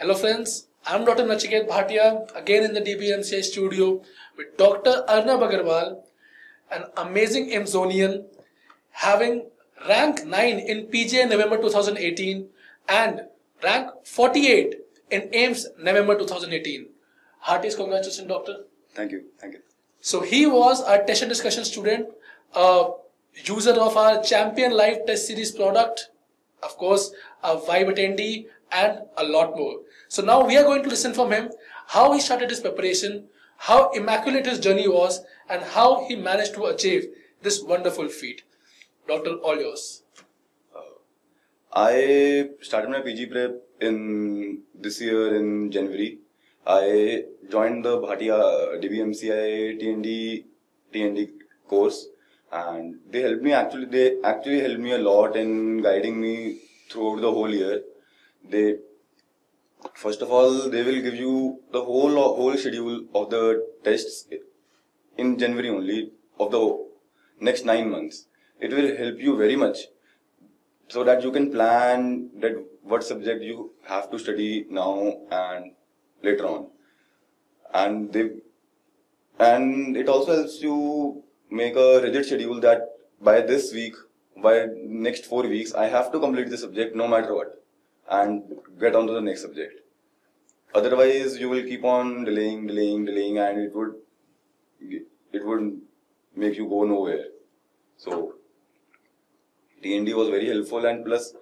Hello friends, I'm Dr. Nachiket Bhatia, again in the DBMCI studio with Dr. Arnav Aggarwal, an amazing AIIMSonian, having rank 9 in PGI November 2018 and rank 48 in AIIMS November 2018. Heartiest congratulations, Doctor. Thank you. Thank you. So he was our test and discussion student, a user of our Champion Live Test Series product, of course, a Vibe attendee, and a lot more. So now we are going to listen from him how he started his preparation, how immaculate his journey was, and how he managed to achieve this wonderful feat. Doctor, all yours. I started my PG prep in this year in January. I joined the Bhatia DBMCI TND course, and they helped me They actually helped me a lot in guiding me throughout the whole year. First of all, they will give you the whole schedule of the tests in January only of the next 9 months. It will help you very much so that you can plan that what subject you have to study now and later on. And it also helps you make a rigid schedule that by this week, by next 4 weeks, I have to complete the subject no matter what and get on to the next subject. Otherwise, you will keep on delaying, and it would make you go nowhere. So TND was very helpful, and plus,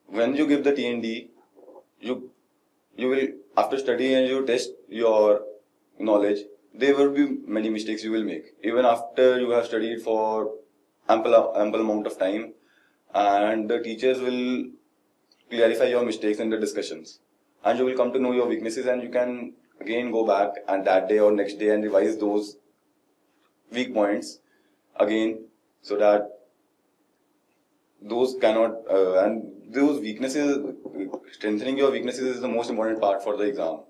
when you give the TND, you will, after studying and you test your knowledge, there will be many mistakes you will make. Even after you have studied for ample amount of time, and the teachers will clarify your mistakes in the discussions, and you will come to know your weaknesses, and you can again go back and that day or next day and revise those weak points again, so that those weaknesses, strengthening your weaknesses is the most important part for the exam.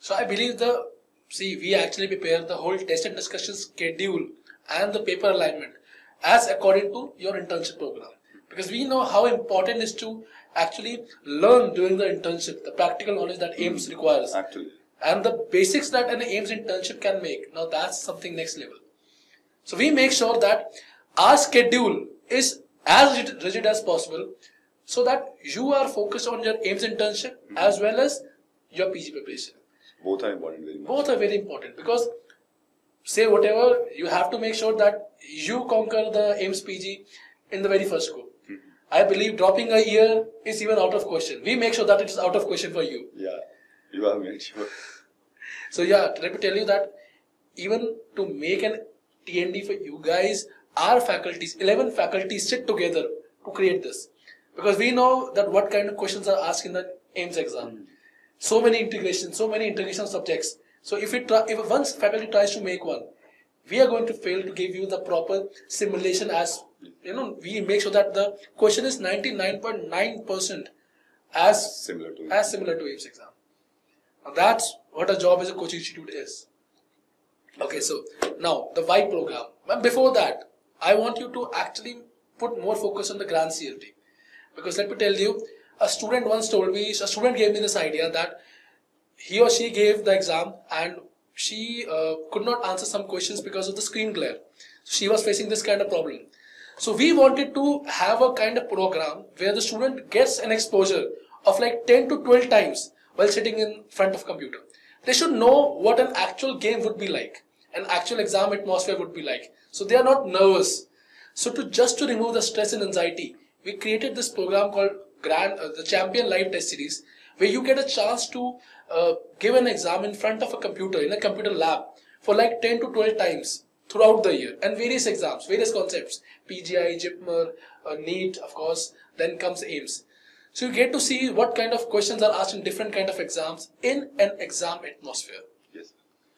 So I believe we actually prepare the whole test and discussion schedule and the paper alignment as according to your internship program. Because we know how important it is to actually learn during the internship, the practical knowledge that AIIMS requires. Actually. And the basics that an AIIMS internship can make. Now that's something next level. So we make sure that our schedule is as rigid as possible so that you are focused on your AIIMS internship as well as your PG preparation. Both are important, very much. Both are very important because say whatever, you have to make sure that you conquer the AIIMSPG in the very first go. I believe dropping a year is even out of question. We make sure that it is out of question for you. Yeah, you have made sure. So yeah, let me tell you that even to make an TND for you guys, our faculties, 11 faculties sit together to create this. Because we know that what kind of questions are asked in the AIIMS exam. So many integration subjects. So if once faculty tries to make one, we are going to fail to give you the proper simulation as, we make sure that the question is 99.9% as similar to AIIMS exam. Now that's what a job as a coaching institute is. Okay, so now the Vibe program. But before that, I want you to actually put more focus on the Grand CLT. Because let me tell you, a student gave me this idea that he or she gave the exam and she could not answer some questions because of the screen glare. So she was facing this kind of problem. So we wanted to have a kind of program where the student gets an exposure of like 10 to 12 times while sitting in front of computer. They should know what an actual game would be like, an actual exam atmosphere would be like. So they are not nervous. So just to remove the stress and anxiety, we created this program called the Champion Live Test Series, where you get a chance to give an exam in front of a computer, in a computer lab, for like 10 to 12 times throughout the year, and various exams, various concepts, PGI, JIPMER, NEET, of course, then comes AIIMS. So you get to see what kind of questions are asked in different kind of exams in an exam atmosphere. Yes.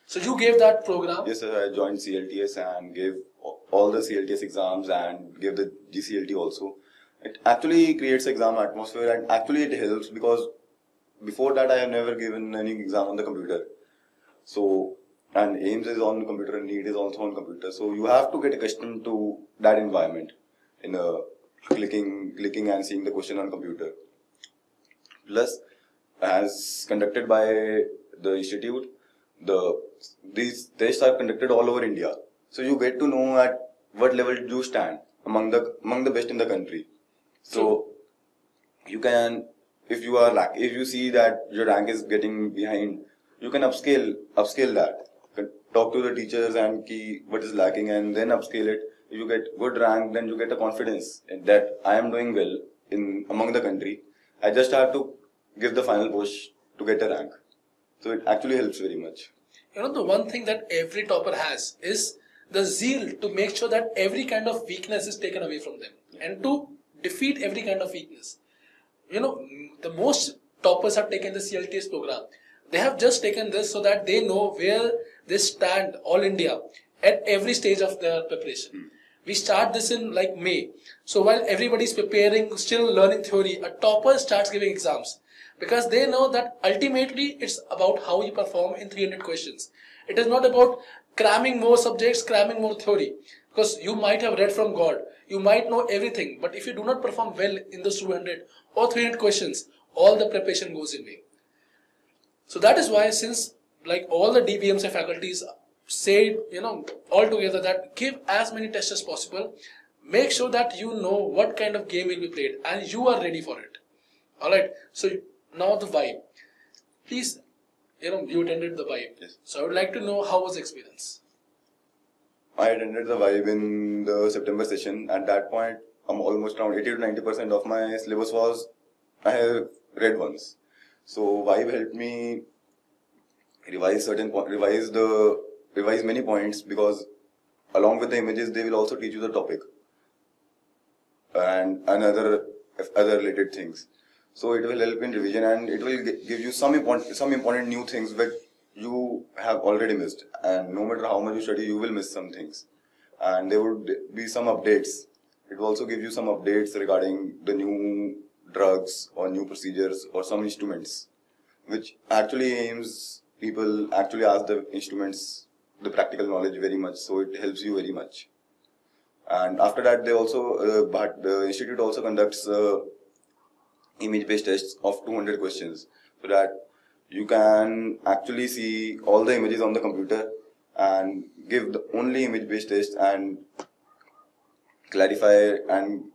So you gave that program? Yes, sir. I joined CLTS and gave all the CLTS exams and gave the GCLT also. It actually creates exam atmosphere, and actually it helps because before that I have never given any exam on the computer. So, and AIIMS is on computer and NEET is also on computer. So you have to get accustomed to that environment in clicking and seeing the question on computer. Plus, as conducted by the institute, these tests are conducted all over India. So you get to know at what level you stand among the best in the country. So you can, if you see that your rank is getting behind, you can upscale that. Talk to the teachers and key what is lacking, and then upscale it. If you get good rank, then you get a confidence in that I am doing well among the country. I just have to give the final push to get a rank. So it actually helps very much. You know, the one thing that every topper has is the zeal to make sure that every kind of weakness is taken away from them and to defeat every kind of weakness. You know, the most toppers have taken the CLTS program. They have just taken this so that they know where they stand all India at every stage of their preparation. We start this in like May. So while everybody is preparing, still learning theory, a topper starts giving exams. Because they know that ultimately it's about how you perform in 300 questions. It is not about cramming more subjects, cramming more theory. Because you might have read from God, you might know everything, but if you do not perform well in those 200 or 300 questions, all the preparation goes in vain. So that is why, since like all the DBMCI faculties say, you know, all together that give as many tests as possible, make sure that you know what kind of game will be played and you are ready for it. Alright, so now the vibe. Please, you know, you attended the vibe. Yes. So I would like to know how was the experience. I attended the vibe in the September session. At that point, almost around 80 to 90% of my syllabus I have read once. So vibe helped me revise many points, because along with the images they will also teach you the topic and other related things. So it will help in revision, and it will give you some important new things that you have already missed. And no matter how much you study, you will miss some things. And there would be some updates. It will also give you some updates regarding the new drugs or new procedures or some instruments, which actually people actually ask the instruments the practical knowledge very much. So it helps you very much. And after that, they also, but the institute also conducts image-based tests of 200 questions, so that you can actually see all the images on the computer and give the only image-based test and clarify and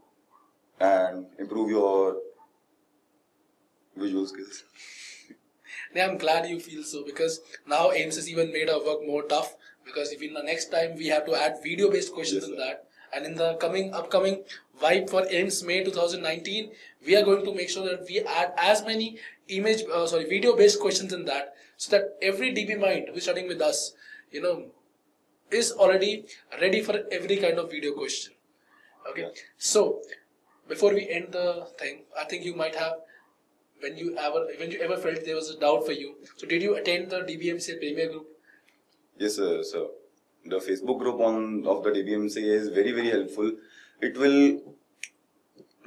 improve your visual skills. Yeah, I'm glad you feel so, because now AIIMS has even made our work more tough, because if in the next time we have to add video-based questions in that, and in the upcoming vibe for AIIMS May 2019, we are going to make sure that we add as many video-based questions in that, so that every DB mind who is studying with us, you know, is already ready for every kind of video question. Okay, so before we end the thing, I think you might have, when you ever felt there was a doubt for you. So did you attend the DBMCI Premier Group? Yes, sir. So the Facebook group of the DBMCI is very, very helpful. It will,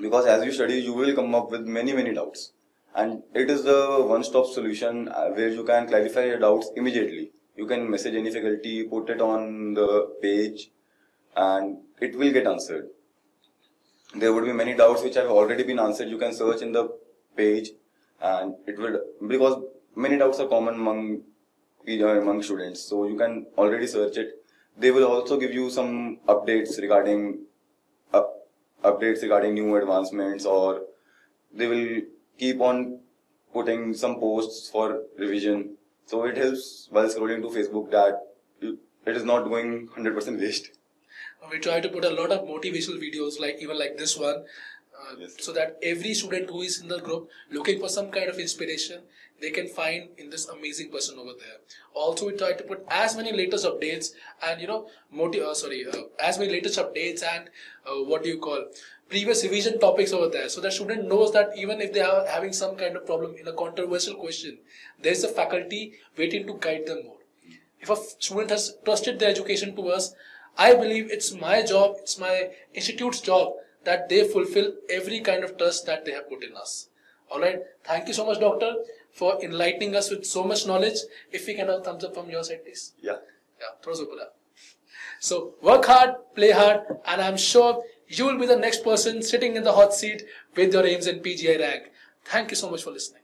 because as you study, you will come up with many doubts, and it is the one-stop solution where you can clarify your doubts immediately. You can message any faculty, put it on the page, and it will get answered. There would be many doubts which have already been answered. You can search in the page, and it will, because many doubts are common among students, so you can already search it. They will also give you some updates regarding new advancements, or they will keep on putting some posts for revision. So it helps while scrolling to Facebook that it is not going 100% waste. We try to put a lot of motivational videos, like even like this one, so that every student who is in the group looking for some kind of inspiration, they can find in this amazing person over there. Also, we try to put as many latest updates and as many latest updates and previous revision topics over there, so that student knows that even if they are having some kind of problem in a controversial question, there is a faculty waiting to guide them more. If a student has trusted their education to us, I believe it's my job, it's my institute's job that they fulfill every kind of trust that they have put in us. Alright, thank you so much, Doctor, for enlightening us with so much knowledge. If we can have a thumbs up from your side, please. Yeah, throw it up. So work hard, play hard, and I'm sure you will be the next person sitting in the hot seat with your AIIMS and PGI rank. Thank you so much for listening.